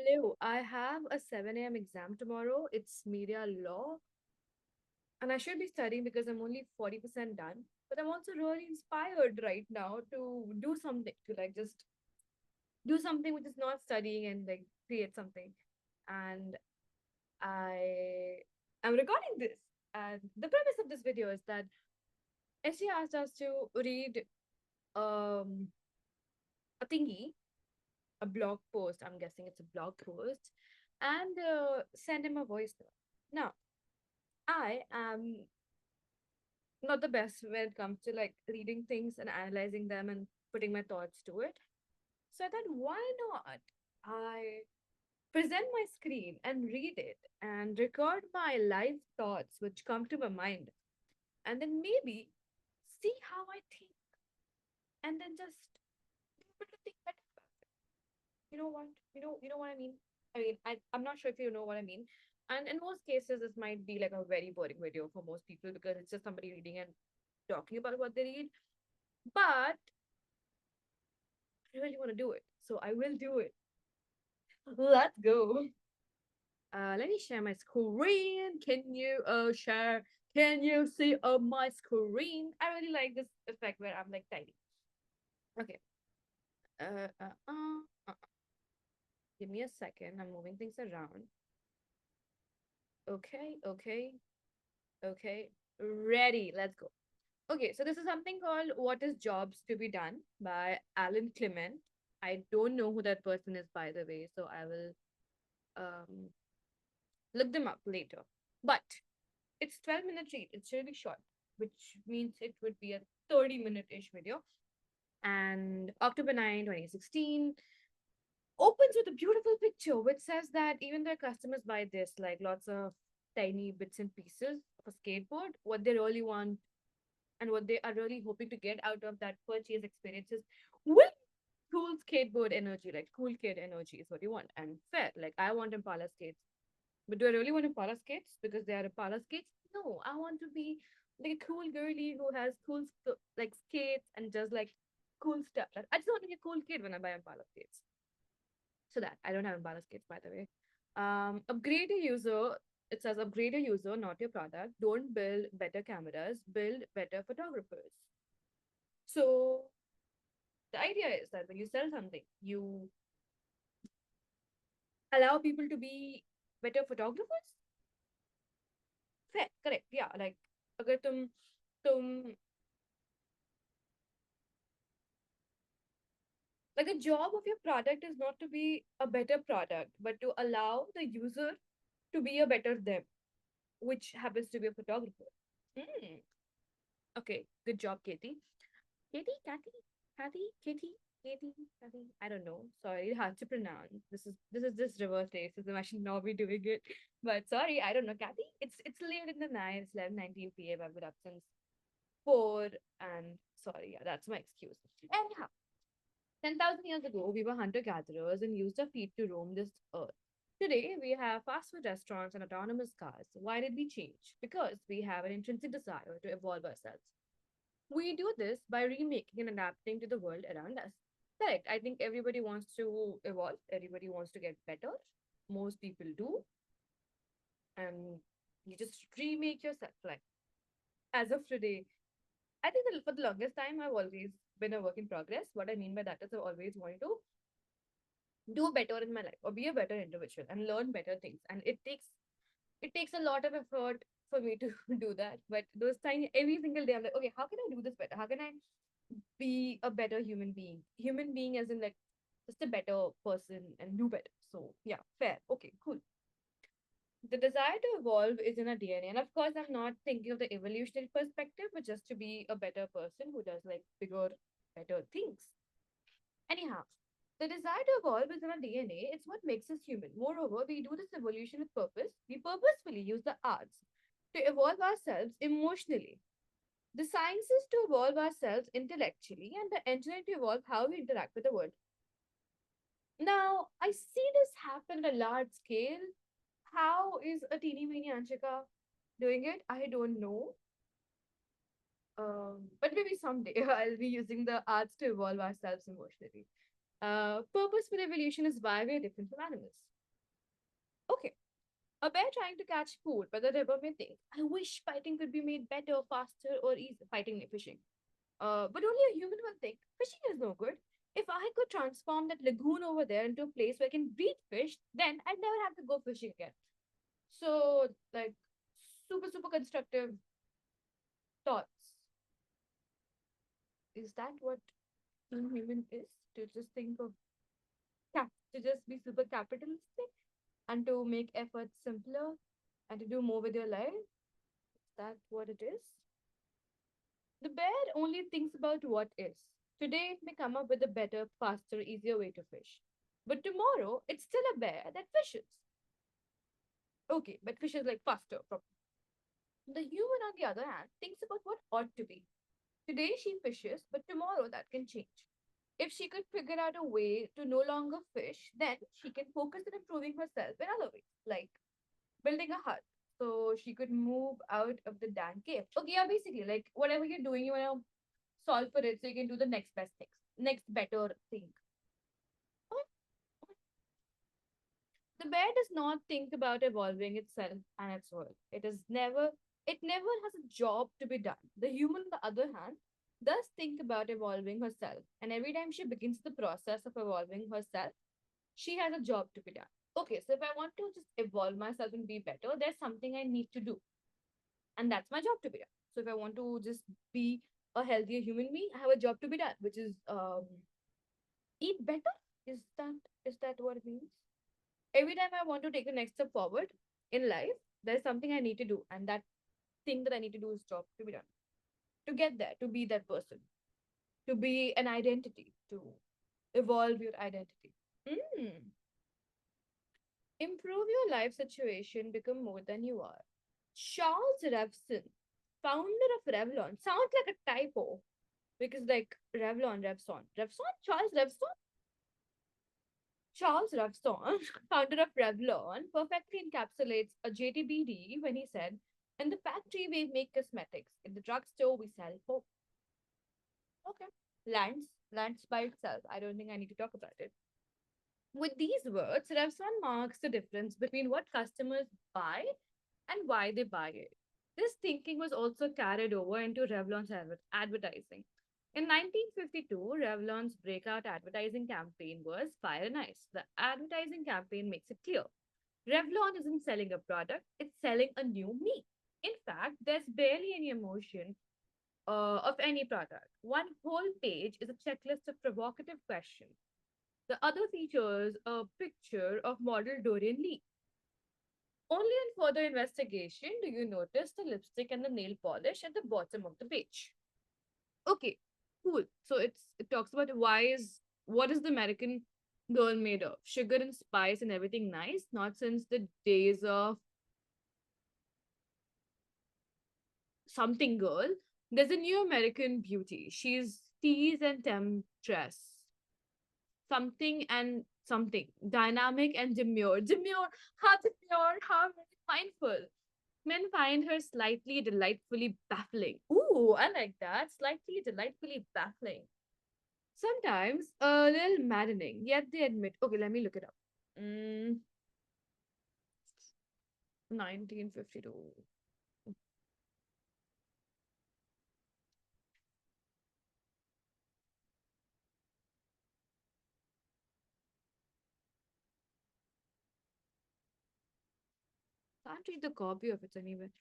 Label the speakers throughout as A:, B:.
A: Hello, I have a 7 a.m. exam tomorrow. It's media law, and I should be studying because I'm only 40% done. But I'm also really inspired right now to do something, to like just do something which is not studying and like create something. And I am recording this. And the premise of this video is that SG asked us to read um, a thingy, a blog post. I'm guessing it's a blog post, and send him a voice note. Now, I am not the best when it comes to like reading things and analyzing them and putting my thoughts to it. So I thought, why not? I present my screen and read it and record my live thoughts which come to my mind, and then maybe see how I think, and then just be able to think better about it. You know what? You know what I mean? I'm not sure if you know what I mean. And in most cases, this might be like a very boring video for most people because it's just somebody reading and talking about what they read. But I really want to do it. So I will do it. Let's go. Let me share my screen. Can you see my screen? I really like this effect where I'm like tiny. Okay. Uh, uh, uh, uh. Give me a second. I'm moving things around. Okay, okay, okay. Ready. Let's go. Okay, so this is something called What is Jobs to be Done by Alan Clement. I don't know who that person is, by the way, so I will um look them up later. But it's 12-minute read. It's really short, which means it would be a 30-minute-ish video. And October 9, 2016 opens with a beautiful picture which says that even their customers buy this, like lots of tiny bits and pieces of a skateboard, what they really want and what they are really hoping to get out of that purchase experiences will cool skateboard energy, like cool kid energy is what you want. And fair, like I want Impala skates. But do I really want Impala skates because they are Impala skates? No, I want to be like a cool girly who has cool like skates and does like cool stuff. Like, I just want to be a cool kid when I buy Impala skates. So that I don't have Impala skates, by the way. Upgrade your user. It says upgrade your user, not your product. Don't build better cameras, build better photographers. So the idea is that when you sell something, you allow people to be better photographers. Fair, correct. Yeah, like अगर तुम like the job of your product is not to be a better product, but to allow the user to be a better them, which happens to be a photographer. Hmm. Okay, good job, Katie. Katie, Kathy, Katie, Katie, Kathy. I don't know. Sorry, hard to pronounce. This is just reverse racism. I should not be doing it. But sorry, I don't know, Kathy. It's late in the night. It's 11:19 p.m. I've been up since 4, and sorry, yeah, that's my excuse. Anyhow, 10,000 years ago, we were hunter gatherers and used our feet to roam this earth. Today, we have fast food restaurants and autonomous cars. Why did we change? Because we have an intrinsic desire to evolve ourselves. We do this by remaking and adapting to the world around us. Correct. I think everybody wants to evolve, everybody wants to get better. Most people do. And you just remake yourself. Like, as of today, I think that for the longest time, I've always been a work in progress. What I mean by that is I've always wanted to do better in my life or be a better individual and learn better things. And it takes a lot of effort for me to do that. But those tiny every single day I'm like, okay, how can I do this better? How can I be a better human being? Human being as in like just a better person and do better. So yeah, fair. Okay, cool. The desire to evolve is in our DNA. And of course, I'm not thinking of the evolutionary perspective, but just to be a better person who does like bigger, better things. Anyhow, the desire to evolve is in our DNA. It's what makes us human. Moreover, we do this evolution with purpose. We purposefully use the arts to evolve ourselves emotionally, the sciences to evolve ourselves intellectually, and the engineering to evolve how we interact with the world. Now, I see this happen at a large scale. How is a teeny weeny Anshika doing it? I don't know. But maybe someday I'll be using the arts to evolve ourselves emotionally. Purposeful evolution is why we're different from animals. A bear trying to catch food by the river may think, I wish fighting could be made better, faster, or easier. Fighting, fishing. But only a human will think fishing is no good. If I could transform that lagoon over there into a place where I can breed fish, then I'd never have to go fishing again. So, like, super constructive thoughts. Is that what being human is? To just think of to just be super capitalistic and to make efforts simpler and to do more with your life? Is that what it is? The bear only thinks about what is. Today it may come up with a better, faster, easier way to fish. But tomorrow it's still a bear that fishes. Okay, but fishes like faster. The human, on the other hand, thinks about what ought to be. Today she fishes, but tomorrow that can change. If she could figure out a way to no longer fish, then she can focus on improving herself in other ways, like building a hut. So she could move out of the damn cave. Okay, yeah, basically, like whatever you're doing, you want to solve for it so you can do the next best thing, next better thing. The bear does not think about evolving itself and its world. It never has a job to be done. The human, on the other hand, does think about evolving herself. And every time she begins the process of evolving herself, she has a job to be done. Okay, so if I want to just evolve myself and be better, there's something I need to do. And that's my job to be done. So if I want to just be a healthier human being, I have a job to be done, which is eat better. Is that what it means? Every time I want to take the next step forward in life, there's something I need to do, and that thing that I need to do is job to be done. To get there, to be that person, to be an identity, to evolve your identity. Mm. Improve your life situation, become more than you are. Charles Revson, founder of Revlon, sounds like a typo because like Revson, Charles Revson. Charles Revson, founder of Revlon, perfectly encapsulates a JTBD when he said, in the factory we make cosmetics, in the drugstore we sell hope. Okay. Lands by itself. I don't think I need to talk about it. With these words, Revson marks the difference between what customers buy and why they buy it. This thinking was also carried over into Revlon's advertising. In 1952, Revlon's breakout advertising campaign was Fire and Ice. The advertising campaign makes it clear Revlon isn't selling a product, it's selling a new me. In fact, there's barely any emotion of any product. One whole page is a checklist of provocative questions. The other features a picture of model Dorian Lee. Only in further investigation do you notice the lipstick and the nail polish at the bottom of the page. Okay, cool. So it talks about what is the American girl made of? Sugar and spice and everything nice, not since the days of something girl. There's a new American beauty. She's tease and temptress. Something and something. Dynamic and demure. Demure, how very mindful. Men find her slightly delightfully baffling. Ooh, I like that. Slightly delightfully baffling. Sometimes a little maddening, yet they admit. Okay, let me look it up. 1952. Can't read the copy of it anyway.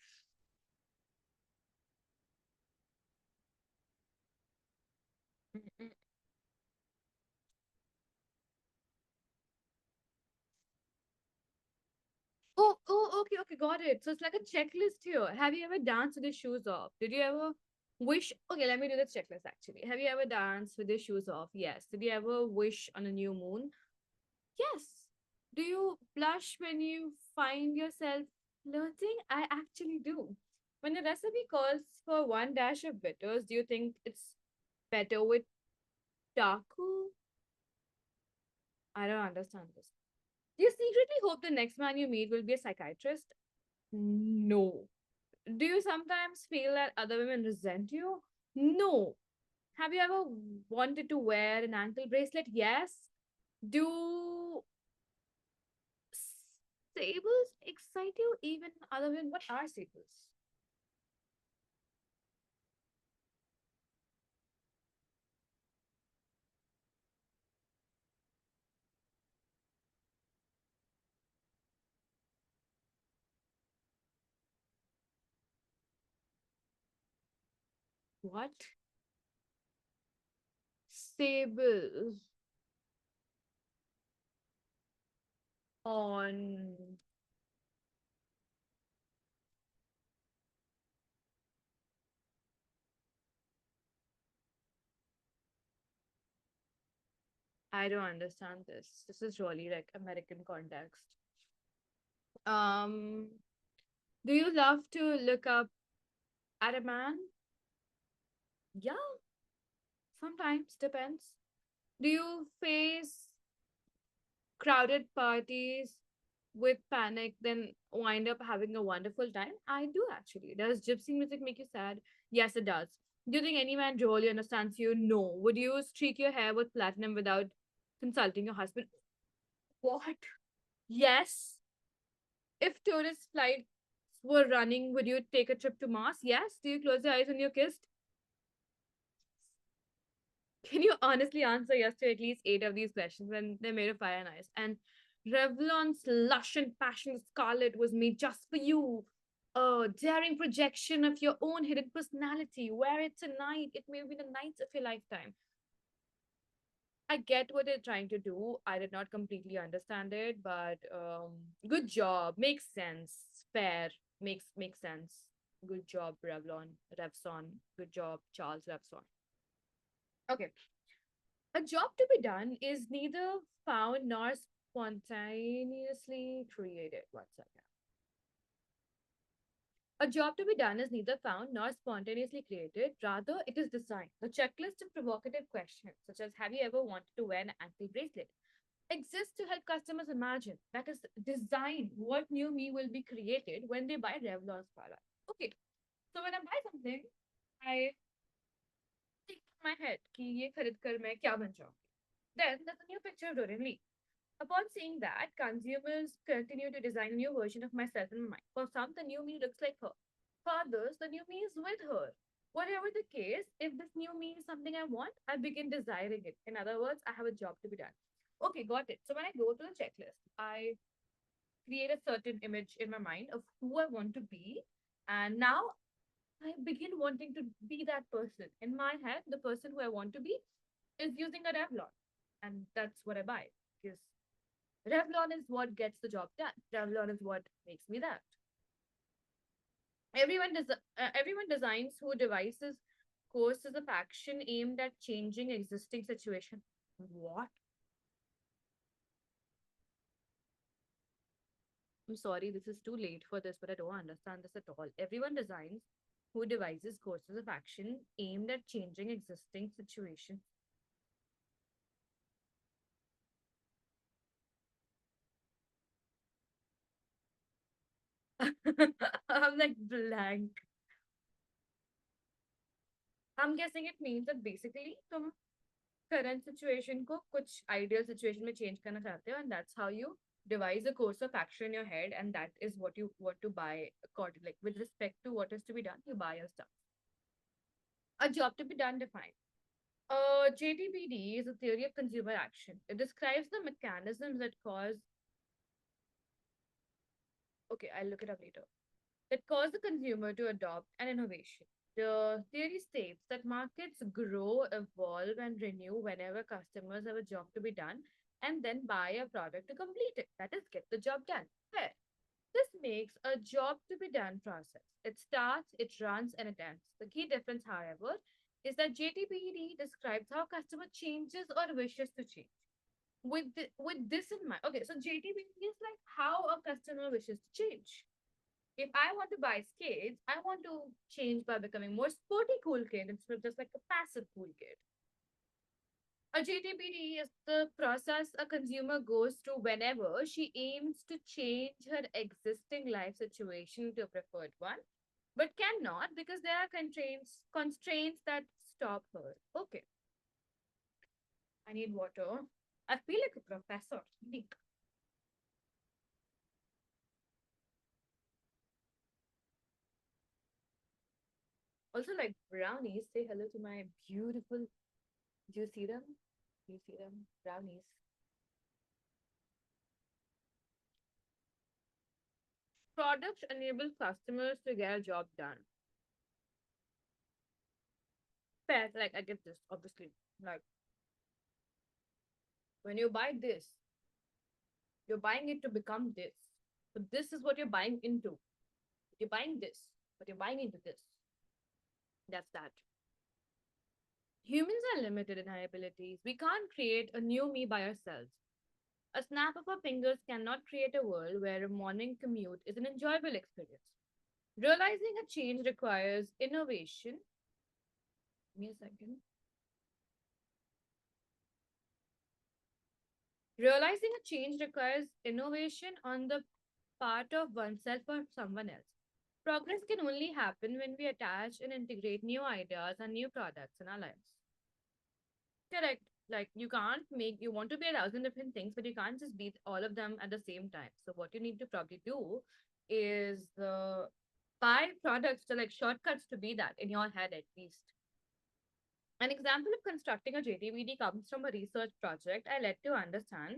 A: Mm-mm. Okay, got it. So it's like a checklist here. Have you ever danced with your shoes off? Did you ever wish? Okay, let me do this checklist actually. Have you ever danced with your shoes off? Yes. Did you ever wish on a new moon? Yes. Do you blush when you find yourself flirting? I actually do. When a recipe calls for one dash of bitters, do you think it's better with taco? I don't understand this. Do you secretly hope the next man you meet will be a psychiatrist? No. Do you sometimes feel that other women resent you? No. Have you ever wanted to wear an ankle bracelet? Yes. Do Sables excite you even other than what are sables? What? Sable on. I don't understand this. This is really like American context. Um, do you love to look up at a man? Yeah, sometimes depends. Do you face crowded parties with panic, then wind up having a wonderful time? I do actually. Does gypsy music make you sad? Yes, it does. Do you think any man really understands you? No. Would you streak your hair with platinum without consulting your husband? What? Yes. If tourist flights were running, would you take a trip to Mars? Yes. Do you close your eyes when you're kissed? Can you honestly answer yes to at least eight of these questions? And they're made of fire and ice. And Revlon's lush and passionate scarlet was made just for you. A daring projection of your own hidden personality. Wear it tonight. It may be the night of your lifetime. I get what they're trying to do. I did not completely understand it, but good job. Makes sense. Fair. Makes sense. Good job, Revson. Good job, Charles Revson. Okay. A job to be done is neither found nor spontaneously created. One second. A job to be done is neither found nor spontaneously created. Rather, it is designed. The checklist of provocative questions, such as have you ever wanted to wear an ankle bracelet, exists to help customers imagine, that is, design what new me will be created when they buy Revlon's product. Okay, so when I buy something, I think in my head कि ये खरीद कर मैं क्या बन जाऊंगी. Then there's a new picture of Doreen Lee. Upon seeing that, consumers continue to design a new version of myself in my mind. For some, the new me looks like her. For others, the new me is with her. Whatever the case, if this new me is something I want, I begin desiring it. In other words, I have a job to be done. Okay, got it. So when I go to the checklist, I create a certain image in my mind of who I want to be. And now I begin wanting to be that person. In my head, the person who I want to be is using a Revlon. And that's what I buy. Because Revlon is what gets the job done. Revlon is what makes me that. Everyone designs who devices courses of action aimed at changing existing situation. What? I'm sorry, this is too late for this, but I don't understand this at all. Everyone designs who devises courses of action aimed at changing existing situation. I'm like blank. I'm guessing it means that basically तुम current situation को कुछ ideal situation में change करना चाहते हो, and that's how you devise a course of action in your head, and that is what you want to buy according, like with respect to what is to be done, you buy your stuff. A job to be done defined. JTBD is a theory of consumer action. It describes the mechanisms that cause, okay, I'll look it up later, that cause the consumer to adopt an innovation. The theory states that markets grow, evolve, and renew whenever customers have a job to be done and then buy a product to complete it. That is, get the job done. Fair. This makes a job to be done process. It starts, it runs, and it ends. The key difference, however, is that JTPD describes how customer changes or wishes to change. With this in mind, okay, so JTPD is like how a customer wishes to change. If I want to buy skates, I want to change by becoming more sporty cool kid instead of just like a passive cool kid. A JTPD is the process a consumer goes through whenever she aims to change her existing life situation to a preferred one, but cannot because there are constraints that stop her. Okay, I need water. I feel like a professor. Think. Also, like brownies, say hello to my beautiful. Do you see them? Do you see them? Brownies. Products enable customers to get a job done. Fair, like I get this, obviously. Like when you buy this, you're buying it to become this. So this is what you're buying into. You're buying this, but you're buying into this. That's that. Humans are limited in our abilities. We can't create a new me by ourselves. A snap of our fingers cannot create a world where a morning commute is an enjoyable experience. Realizing a change requires innovation. Give me a second. Realizing a change requires innovation on the part of oneself or someone else. Progress can only happen when we attach and integrate new ideas and new products in our lives. Correct. Like you can't make you want to be a thousand different things, but you can't just be all of them at the same time. So what you need to probably do is buy products to like shortcuts to be that in your head at least. An example of constructing a JTBD comes from a research project I led to understand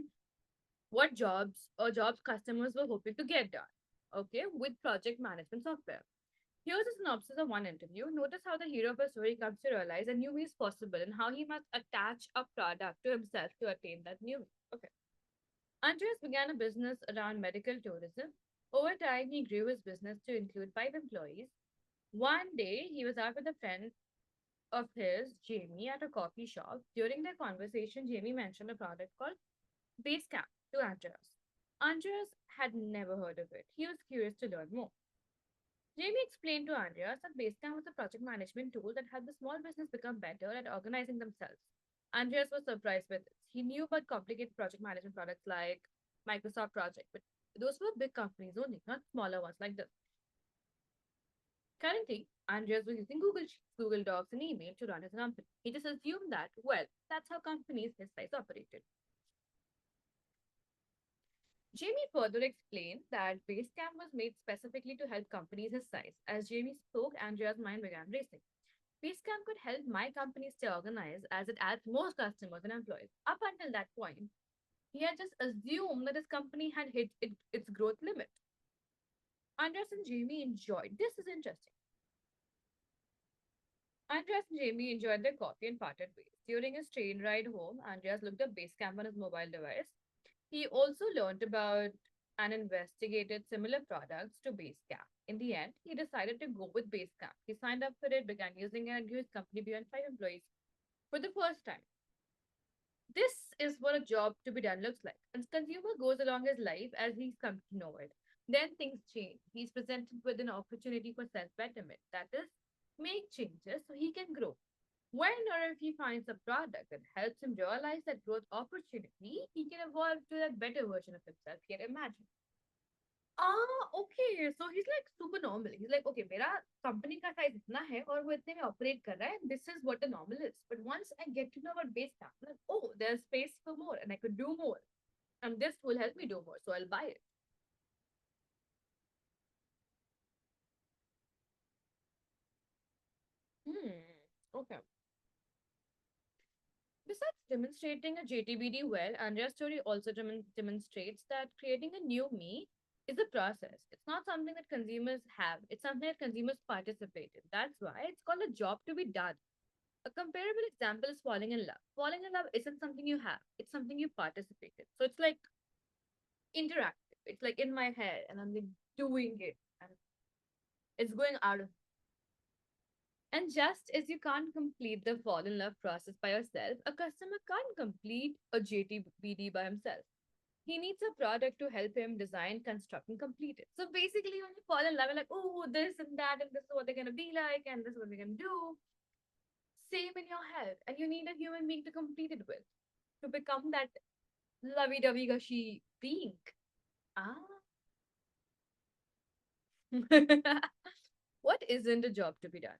A: what jobs customers were hoping to get done. Okay, with project management software. Here's a synopsis of one interview. Notice how the hero of a story comes to realize a new way is possible and how he must attach a product to himself to attain that new way. Okay. Andreas began a business around medical tourism. Over time, he grew his business to include 5 employees. One day, he was out with a friend of his, Jamie, at a coffee shop. During their conversation, Jamie mentioned a product called Basecamp to Andreas. Andreas had never heard of it. He was curious to learn more. Jamie explained to Andreas that Basecamp was a project management tool that helped the small business become better at organizing themselves. Andreas was surprised with this. He knew about complicated project management products like Microsoft Project, but those were big companies only, not smaller ones like this. Currently, Andreas was using Google Sheets, Google Docs, and email to run his company. He just assumed that, well, that's how companies his size operated. Jamie further explained that Basecamp was made specifically to help companies his size. As Jamie spoke, Andrea's mind began racing. Basecamp could help my company stay organized as it adds more customers and employees. Up until that point, he had just assumed that his company had hit its growth limit. Andreas and Jamie enjoyed. This is interesting. Andreas and Jamie enjoyed their coffee and parted ways. During his train ride home, Andreas looked up Basecamp on his mobile device. He also learned about and investigated similar products to Basecamp. In the end, he decided to go with Basecamp. He signed up for it, began using it, and grew his company beyond 5 employees for the first time. This is what a job to be done looks like. As consumer goes along his life as he's come to know it, then things change. He's presented with an opportunity for self betterment. That is, make changes so he can grow. When or if he finds a product that helps him realize that growth opportunity, he can evolve to that better version of himself he had imagined. Okay. So he's like super normal. He's like, okay, मेरा company का size इतना है और वो इतने में operate कर रहा है. This is what the normal is. But once I get to know about base camp, I'm like, oh, there's space for more, and I could do more, and this will help me do more. So I'll buy it. Hmm. Okay. Besides demonstrating a JTBD well, Andrea's story also demonstrates that creating a new me is a process. It's not something that consumers have, it's something that consumers participate in. That's why it's called a job to be done. A comparable example is falling in love. Falling in love isn't something you have, it's something you participate in. So it's like interactive. It's like in my head, and I'm like doing it, and it's going out of. And just as you can't complete the fall in love process by yourself, a customer can't complete a JTBD by himself. He needs a product to help him design, construct, and complete it. So basically, when you fall in love, you're like, oh, this and that, and this is what they're going to be like, and this is what they're going to do. Same in your head. And you need a human being to complete it with, to become that lovey dovey gushy being. Ah. What isn't a job to be done?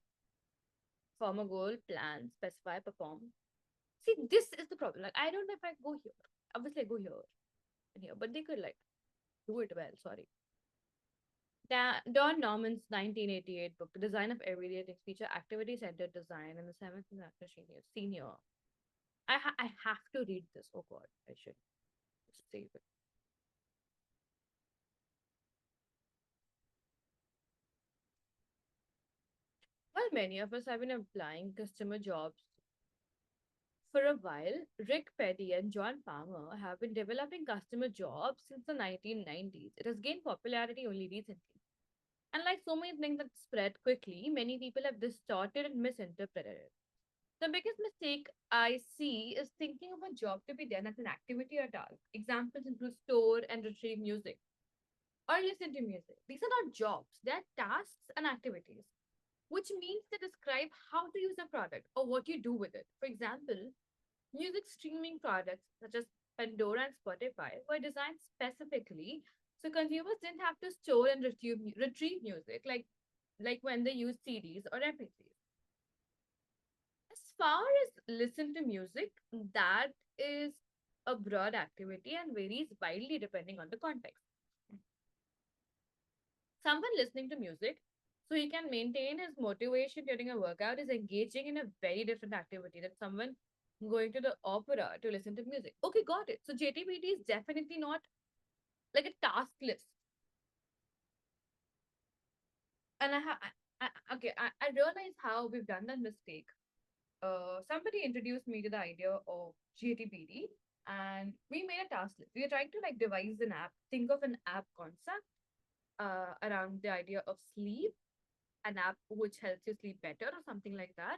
A: Form a goal, plan, specify, perform. See, this is the problem. Like, I don't know if I go here. Obviously, I go here and here, but they could like do it well. Sorry. Don Norman's 1988 book, The Design of Everyday Things, feature activity-centered design in the seventh and after senior. I have to read this. Oh God, I should save it. While many of us have been applying customer jobs for a while, Rick Perry and John Palmer have been developing customer jobs since the 1990s. It has gained popularity only recently. And like so many things that spread quickly, many people have distorted and misinterpreted it. The biggest mistake I see is thinking of a job to be done as an activity or task. Examples include store and retrieve music or listen to music. These are not jobs, they're tasks and activities, which means they describe how to use a product or what you do with it. For example, music streaming products such as Pandora and Spotify were designed specifically so consumers didn't have to store and retrieve music like when they use CDs or MP3s. As far as listen to music, that is a broad activity and varies widely depending on the context. Someone listening to music so he can maintain his motivation during a workout is engaging in a very different activity than someone going to the opera to listen to music. Okay, got it. So JTBT is definitely not like a task list. And I realize how we've done that mistake. Somebody introduced me to the idea of JTBD and we made a task list. We were trying to like devise an app, think of an app concept around the idea of sleep, an app which helps you sleep better or something like that.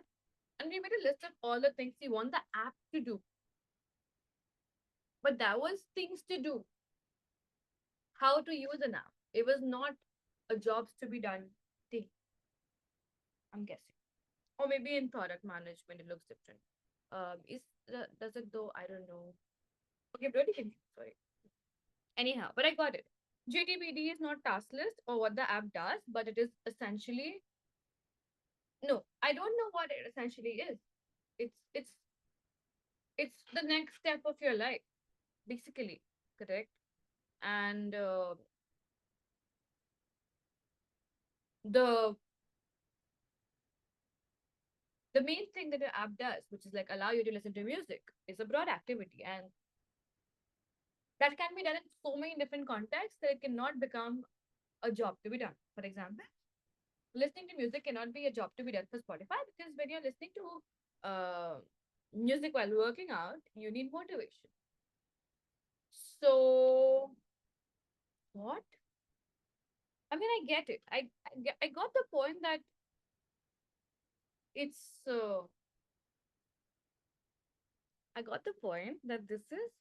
A: And we made a list of all the things we want the app to do. But that was things to do, how to use an app. It was not a jobs to be done thing, I'm guessing. Or maybe in product management, it looks different. Does it though? I don't know. Okay, I'm really confused. Sorry. Anyhow, but I got it. JTBD is not task list or what the app does, but it is essentially no. I don't know what it essentially is. It's it's it's the next step of your life, basically, correct? And the the main thing that the app does, which is like allow you to listen to music, is a broad activity, and that can be done in so many different contexts that it cannot become a job to be done. For example, listening to music cannot be a job to be done for Spotify because when you're listening to music while working out, you need motivation. So what? I mean, I get it. I got the point that it's. I got the point that this is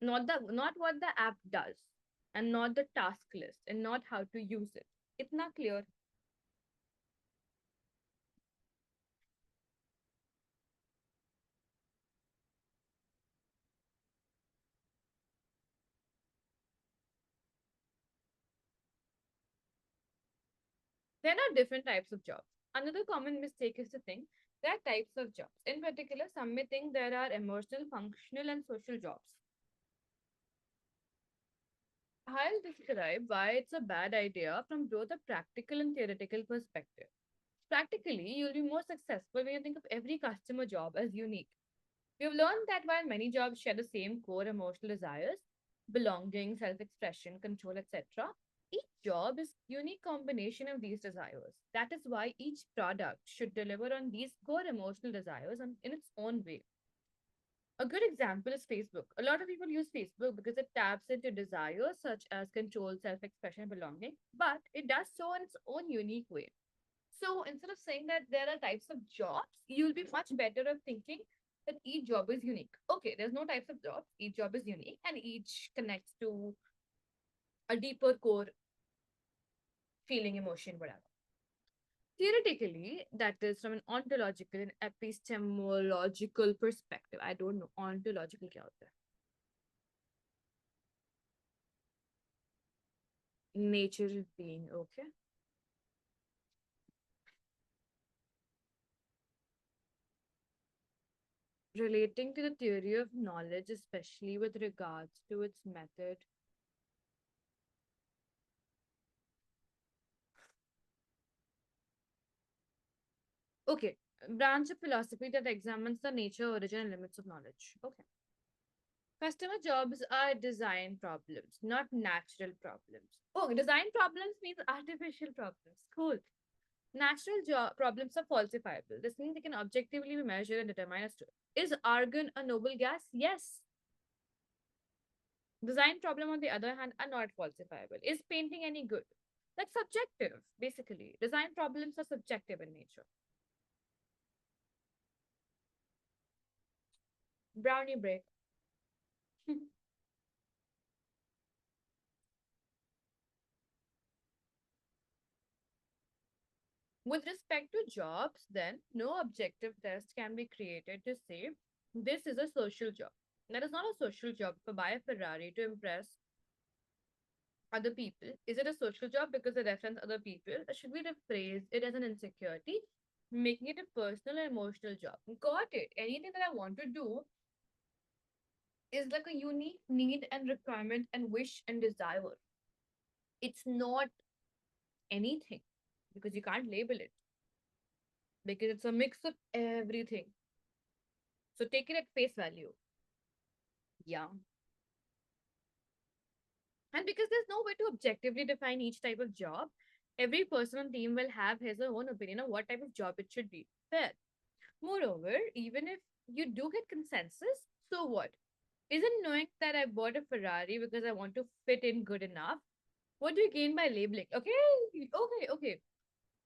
A: not what the app does, and not the task list, and not how to use it. It's not clear. There are different types of jobs. Another common mistake is to think there are types of jobs. In particular, some may think there are emotional, functional, and social jobs. I'll describe why it's a bad idea from both a practical and theoretical perspective. Practically, you'll be more successful when you think of every customer job as unique. We've learned that while many jobs share the same core emotional desires, belonging, self expression, control, etc., each job is a unique combination of these desires. That is why each product should deliver on these core emotional desires in its own way. A good example is Facebook. A lot of people use Facebook because it taps into desires such as control, self expression, belonging, but it does so in its own unique way. So instead of saying that there are types of jobs, you'll be much better at thinking that each job is unique. Okay, there's no types of jobs, each job is unique, and each connects to a deeper core feeling, emotion, whatever. Theoretically, that is from an ontological and epistemological perspective. I don't know ontological क्या होता है? Nature of being, okay. Relating to the theory of knowledge, especially with regards to its method Okay, branch of philosophy that examines the nature, origin, and limits of knowledge. Okay. Customer jobs are design problems, not natural problems. Oh, design problems means artificial problems. Cool. Natural problems are falsifiable. This means they can objectively be measured and determined as to is argon a noble gas? Yes. Design problem, on the other hand, are not falsifiable. Is painting any good? That's subjective, basically. Design problems are subjective in nature. Brownie break. With respect to jobs, then, no objective test can be created to say this is a social job. That is not a social job to buy a Ferrari to impress other people. Is it a social job because it reference other people? Or should we rephrase it as an insecurity, making it a personal and emotional job? Got it. Anything that I want to do is like a unique need and requirement and wish and desire. It's not anything because you can't label it because it's a mix of everything. So take it at face value. Yeah. And because there's no way to objectively define each type of job, every person on team will have his or own opinion of what type of job it should be. Fair. Moreover, even if you do get consensus, so what? Isn't knowing that I bought a Ferrari because I want to fit in good enough? What do you gain by labeling? Okay.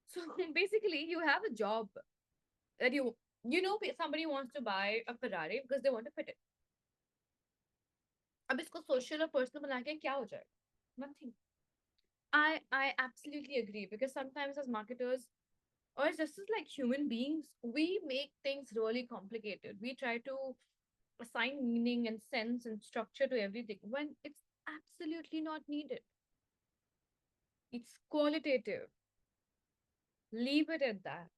A: So basically, you have a job that somebody wants to buy a Ferrari because they want to fit it. अब इसको social or personal बना के क्या हो जाएगा? Nothing. I absolutely agree because sometimes as marketers or just as like human beings, we make things really complicated. We try to assign meaning and sense and structure to everything when it's absolutely not needed. It's qualitative. Leave it at that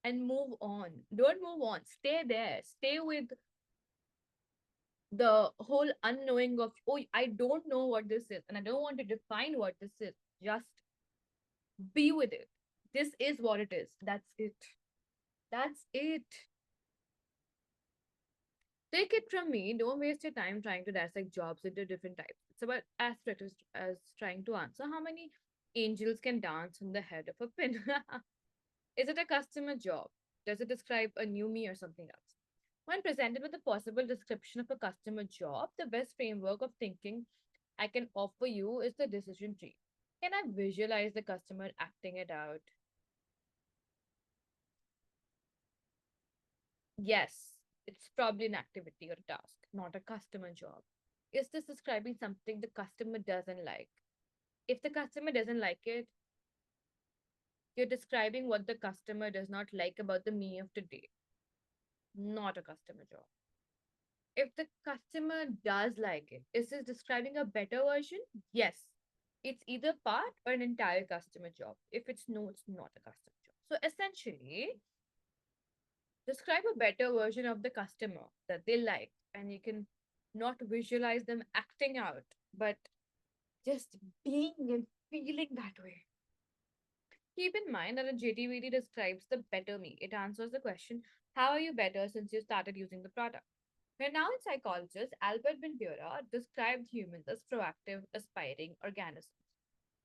A: and move on. Don't move on. Stay there. Stay with the whole unknowing of, oh, I don't know what this is and I don't want to define what this is. Just be with it. This is what it is. That's it. That's it. Take it from me, don't waste your time trying to dissect jobs into different types. It's about aspect as trying to answer how many angels can dance on the head of a pin. Is it a customer job? Does it describe a new me or something else? When presented with a possible description of a customer job, the best framework of thinking I can offer you is the decision tree. Can I visualize the customer acting it out? Yes, it's probably an activity or a task, not a customer job. Is this describing something the customer doesn't like? If the customer doesn't like it, you're describing what the customer does not like about the me of today, not a customer job. If the customer does like it, is this describing a better version? Yes. It's either part or an entire customer job. If it's no, it's not a customer job. So essentially, describe a better version of the customer that they like, and you can not visualize them acting out, but just being and feeling that way. Keep in mind that a JTVD describes the better me. It answers the question, how are you better since you started using the product? Renowned psychologist Albert Bandura described humans as proactive, aspiring organisms.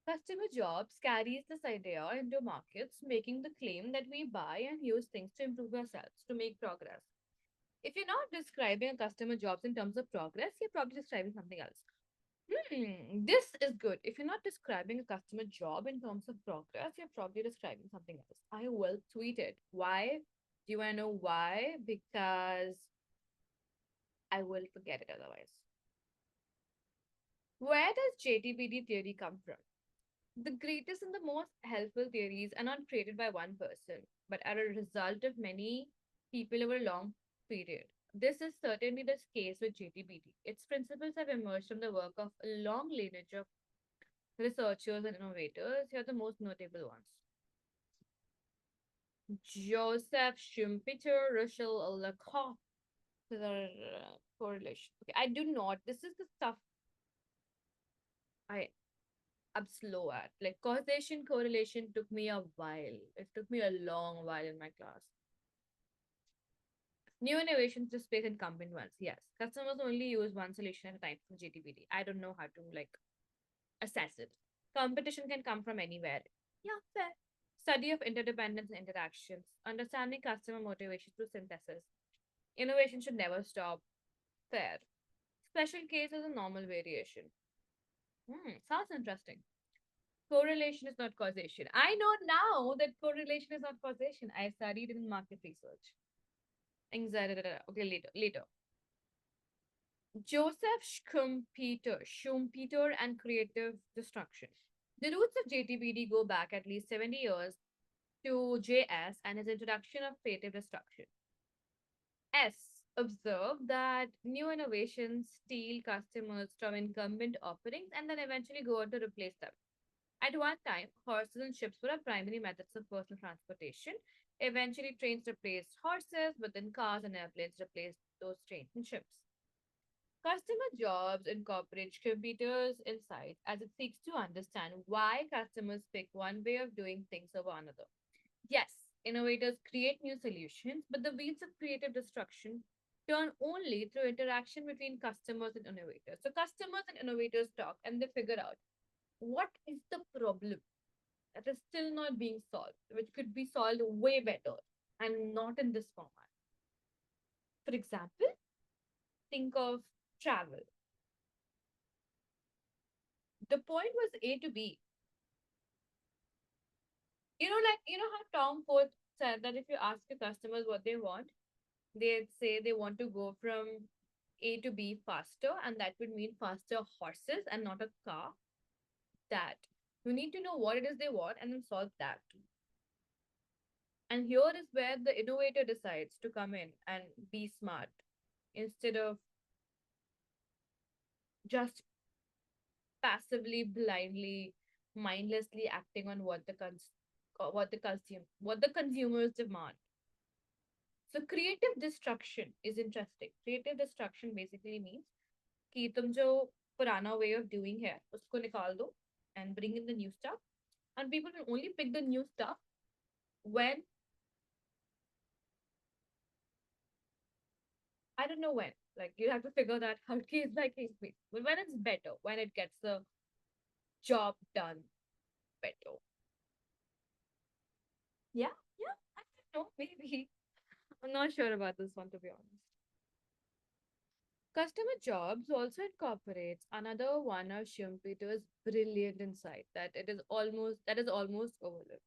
A: Customer jobs carries this idea into markets, making the claim that we buy and use things to improve ourselves, to make progress. If you're not describing a customer jobs in terms of progress, you're probably describing something else. This is good. If you're not describing a customer job in terms of progress, you're probably describing something else. I will tweet it. Why? Do you want to know why? Because I will forget it otherwise. Where does JTBD theory come from? The greatest and the most helpful theories are not created by one person, but are a result of many people over a long period. This is certainly the case with JTBD. Its principles have emerged from the work of a long lineage of researchers and innovators. Here are the most notable ones. Joseph Schumpeter, Russell Lacan. Correlation. Okay, I do not. This is the stuff I I'm slow at. Like causation correlation took me a while. It took me a long while in my class. New innovations displace incumbent ones. Yes. Customers only use one solution at a time from GTPD. I don't know how to like assess it. Competition can come from anywhere. Yeah, fair. Study of interdependence and interactions. Understanding customer motivation through synthesis. Innovation should never stop. Fair. Special case is a normal variation. Sounds interesting. Correlation is not causation. I know now that correlation is not causation. I studied in market research. Anxiety. Okay, later. Joseph Schumpeter and creative destruction. The roots of JTBD go back at least 70 years to JS and his introduction of creative destruction. S observed that new innovations steal customers from incumbent offerings and then eventually go on to replace them. At one time, horses and ships were our primary methods of personal transportation. Eventually, trains replaced horses, but then cars and airplanes replaced those trains and ships. Customer jobs incorporate computers' insights as it seeks to understand why customers pick one way of doing things over another. Yes, innovators create new solutions, but the wheels of creative destruction turn only through interaction between customers and innovators. So, customers and innovators talk and they figure out what is the problem that is still not being solved, which could be solved way better and not in this format. For example, think of travel. The point was A to B. How Tom Ford said that if you ask your customers what they want, they'd say they want to go from A to B faster, and that would mean faster horses and not a car. That you need to know what it is they want and then solve that. And here is where the innovator decides to come in and be smart instead of just passively, blindly, mindlessly acting on what the consumers demand. So creative destruction is interesting. Creative destruction basically means कि तुम जो पुराना way of doing है उसको निकाल दो and bring in the new stuff. And people will only pick the new stuff when I don't know when. Like you have to figure that out case by case basis. But when it's better, when it gets the job done better. Yeah, yeah. I don't know, maybe. I'm not sure about this one to be honest. Customer jobs also incorporates another one of Schumpeter's brilliant insight that is almost overlooked.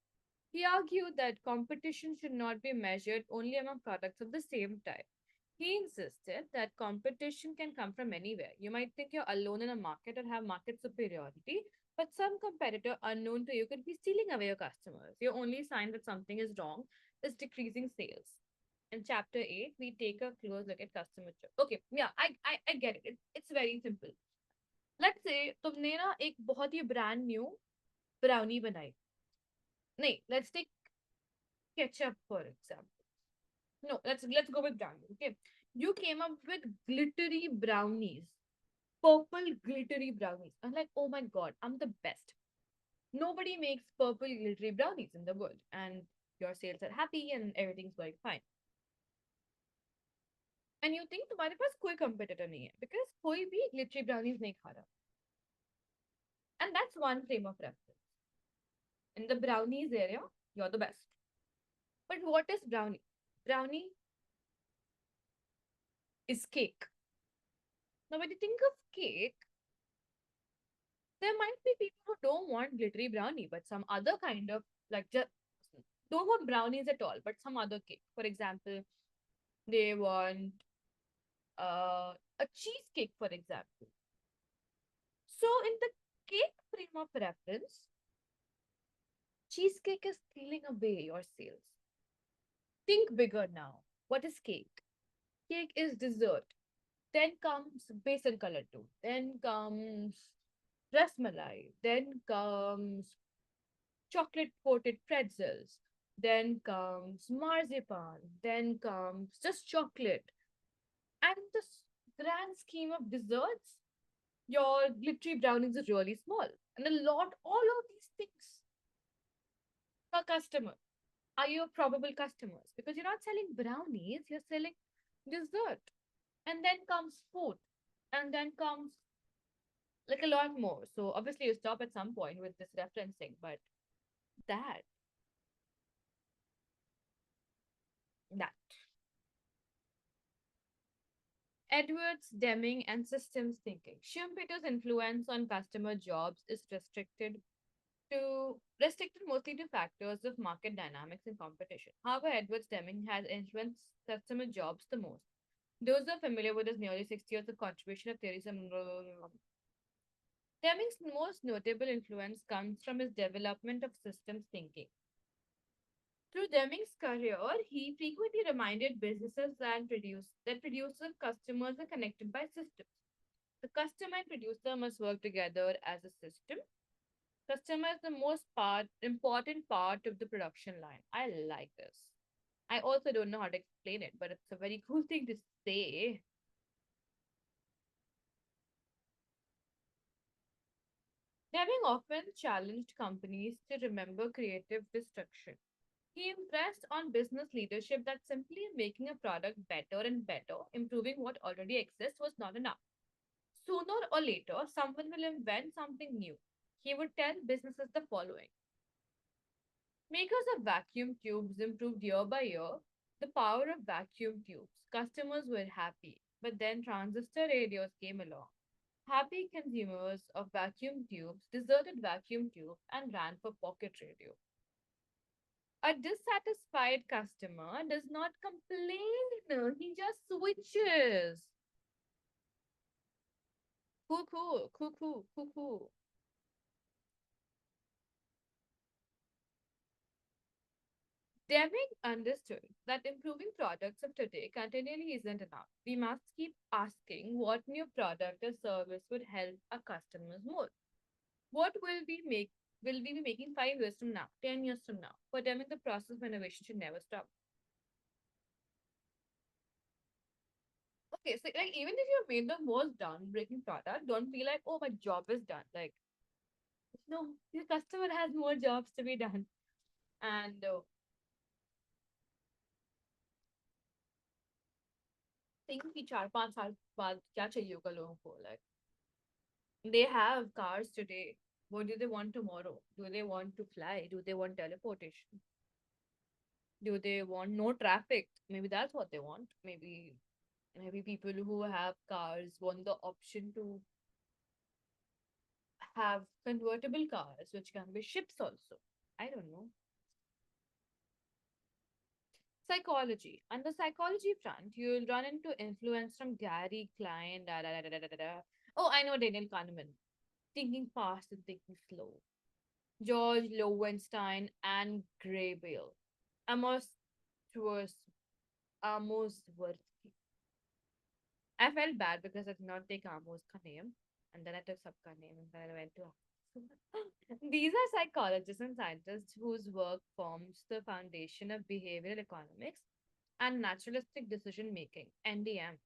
A: He argued that competition should not be measured only among products of the same type. He insisted that competition can come from anywhere. You might think you're alone in a market or have market superiority, but some competitor unknown to you could be stealing away your customers. Your only sign that something is wrong is decreasing sales. In chapter 8, we take a close look at customer journey. Okay, yeah, I get it. It's very simple. Let's say तुमने ना एक बहुत ही brand new brownie बनाई. नहीं, let's take ketchup for example. No, let's go with brownie. Okay, you came up with glittery brownies, purple glittery brownies. I'm like, oh my god, I'm the best. Nobody makes purple glittery brownies in the world, and your sales are happy and everything's going fine. And you think तुम्हारे पास कोई competitor नहीं है because कोई भी glittery brownies नहीं खा रहा. And that's one frame of reference. In the brownies area, you're the best. But what is brownie? Brownie is cake. Now, when you think of cake, there might be people who don't want glittery brownie, but some other kind of like just don't want brownies at all, but some other cake. For example, they want a cheesecake, for example. So, in the cake frame of reference, cheesecake is stealing away your sales. Think bigger now. What is cake? Cake is dessert. Then comes besan ka laddu. Then comes rasmalai. Then comes chocolate coated pretzels. Then comes marzipan. Then comes just chocolate. And the grand scheme of desserts, Your glittery brownies are really small. And all of these things for customer are your probable customers because you're not selling brownies, you're selling dessert. And then comes food. And then comes like a lot more. So obviously you stop at some point with this referencing, but that, that. Edwards, Deming, and systems thinking. Schumpeter's influence on customer jobs is restricted mostly to factors of market dynamics and competition. However, Edwards Deming has influenced customer jobs the most. Those who are familiar with his nearly 60 years of contribution of theories and Deming's most notable influence comes from his development of systems thinking. Through Deming's career, he frequently reminded businesses that producer customers are connected by systems. The customer and producer must work together as a system. Customer is the important part of the production line. I like this. I also don't know how to explain it, but it's a very cool thing to say. Deming often challenged companies to remember creative destruction. He impressed on business leadership that simply making a product better and better, improving what already exists, was not enough. Sooner or later, someone will invent something new. He would tell businesses the following: makers of vacuum tubes improved year by year the power of vacuum tubes. Customers were happy, but then transistor radios came along. Happy consumers of vacuum tubes deserted vacuum tubes and ran for pocket radio. A dissatisfied customer does not complain, he just switches. Cuckoo, cuckoo, cuckoo. Deming understood that improving products of today continually isn't enough. We must keep asking what new product or service would help our customers more. What will we be making 5 years from now, 10 years from now? For Deming, the process of innovation should never stop. Okay, so like even if you made the most done breaking product, don't feel like, oh, my job is done. Like, no, your customer has more jobs to be done. And think कि 4-5 साल बाद क्या चाहिए होगा लोगों को, like they have cars today. What do they want tomorrow? Do they want to fly? Do they want teleportation? Do they want no traffic? Maybe that's what they want. Maybe people who have cars want the option to have convertible cars, which can be ships also. I don't know. Psychology. On the psychology front, you'll run into influence from Gary Klein. Da, da, da, da, da, da, da. Oh, I know Daniel Kahneman. Thinking fast and thinking slow. George Lowenstein and Graybill. Amos Tversky. Amos Tversky. I felt bad because I did not take Amos' name, and then I took Sabka name, and then I went to. These are psychologists and scientists whose work forms the foundation of behavioral economics and naturalistic decision making (NDM).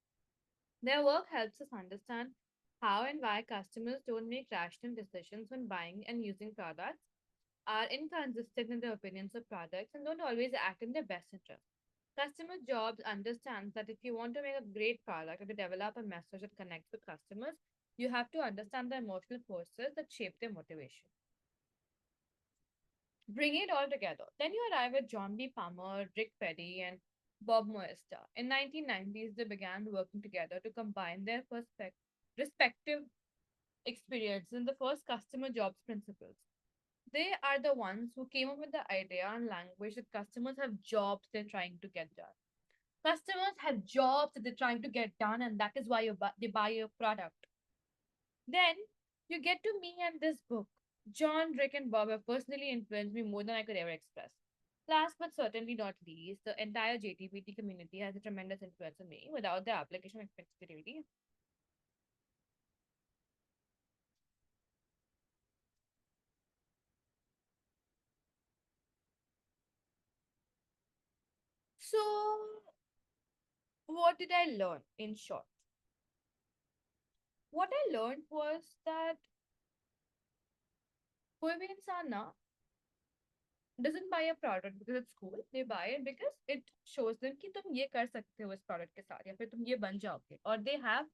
A: Their work helps us understand how and why customers don't make rational decisions when buying and using products, are inconsistent in their opinions of products, and don't always act in their best interest. Customer jobs understands that if you want to make a great product or to develop a message that connects with customers, you have to understand the emotional forces that shape their motivation. Bring it all together. Then you arrive at John B. Palmer, Rick Perry, and Bob Moesta. In 1990s, they began working together to combine their respective experience in the first customer jobs principles. They are the ones who came up with the idea and language that customers have jobs they're trying to get done. Customers have jobs that they're trying to get done, and that is why they buy your product. Then you get to me and this book. John, Rick, and Bob have personally influenced me more than I could ever express. Last but certainly not least, the entire JTPT community has a tremendous influence on me. Without the application of creativity. So, what did I learn in short? what I learned was that कोई भी इंसान ना doesn't buy a product because it's cool. They buy it because it shows them कि तुम ये कर सकते हो इस product के साथ या फिर तुम ये बन जाओगे. Or they have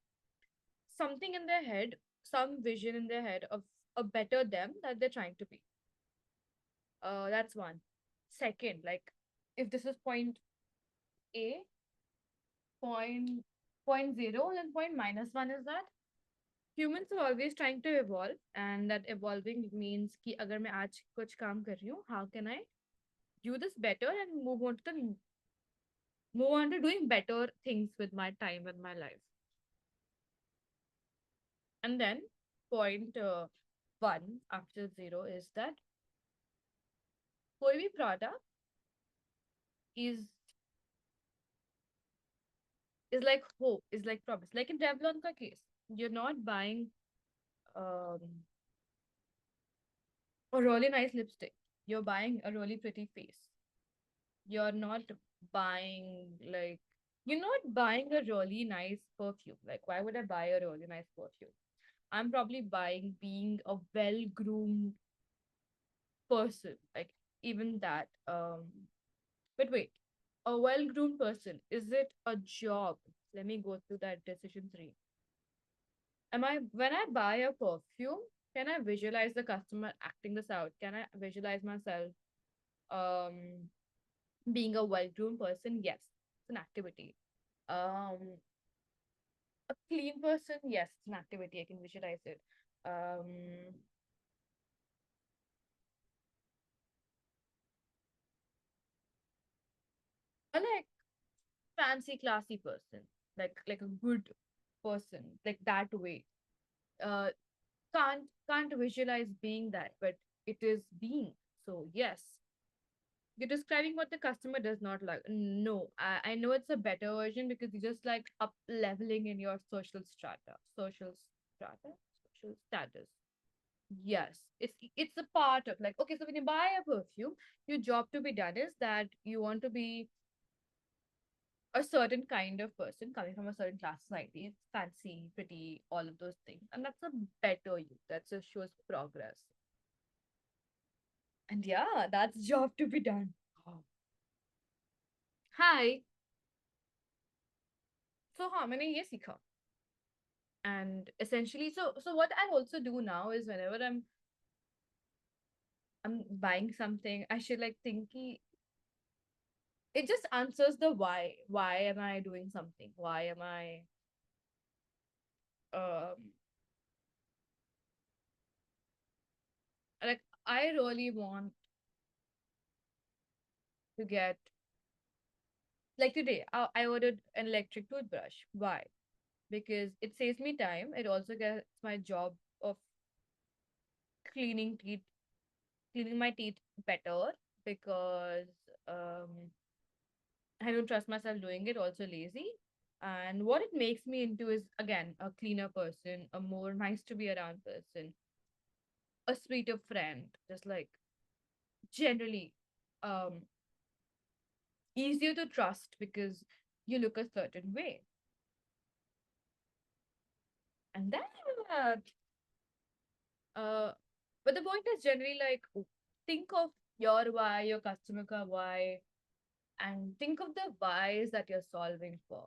A: something in their head, some vision in their head of a better them that they're trying to be. That's one. Second, like if this is point A, point zero, then point minus one is that humans are always trying to evolve, and that evolving means कि अगर मैं आज कुछ काम कर रही हूँ, how can I do this better and move on to doing better things with my time and my life. And then point one after zero is that कोई भी product is is like hope, is like promise. Like in Revlon ka case, you're not buying um, a really nice lipstick. You're buying a really pretty face. You're not buying like you're not buying a really nice perfume. Like why would I buy a really nice perfume? I'm probably buying being a well-groomed person. Like even that. But wait, a well-groomed person, is it a job? Let me go through that decision tree. Am I when I buy a perfume, can I visualize the customer acting this out? Can I visualize myself um being a well-groomed person? Yes, it's an activity. A clean person, yes, it's an activity. I can visualize it. Um, a like fancy, classy person, like a good person, like that way. Uh, can't visualize being that, but it is being. So yes, you're describing what the customer does not like. No, I know it's a better version because you just like up leveling in your strata, social status. Yes, it's a part of like okay. So when you buy a perfume, your job to be done is that you want to be a certain kind of person coming from a certain class society, fancy, pretty, all of those things, and that's a better you. That just shows progress. And yeah, that's job to be done. Oh. Hi. So how many years सीखा? And essentially, so what I also do now is whenever I'm buying something, I should like think कि it just answers the why. Why am I doing something? Why am I um like I really want to get like today I ordered an electric toothbrush. Why? Because it saves me time. It also gets my job of cleaning teeth, cleaning my teeth better because um I don't trust myself doing it, also lazy. And what it makes me into is again a cleaner person, a more nice to be around person, a sweeter friend, just like generally um easier to trust because you look a certain way. And then uh, uh but the point is generally like think of your why, your customer ka why, and think of the whys that you're solving for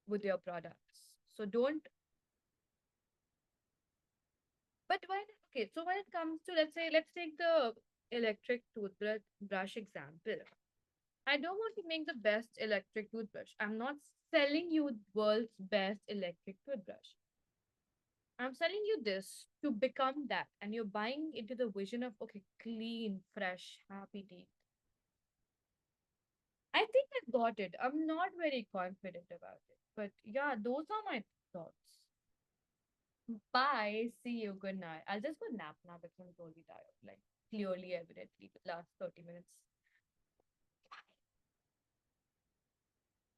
A: with your products. So don't but when okay, so when it comes to let's take the electric toothbrush brush example. I don't want to make the best electric toothbrush. I'm not selling you world's best electric toothbrush. I'm selling you this to become that, and you're buying into the vision of okay, clean, fresh, happy teeth. I think I got it. I'm not very confident about it, but yeah, those are my thoughts. Bye. See you. Good night. I'll just go nap now because I'm totally tired. Like clearly, evidently, the last 30 minutes.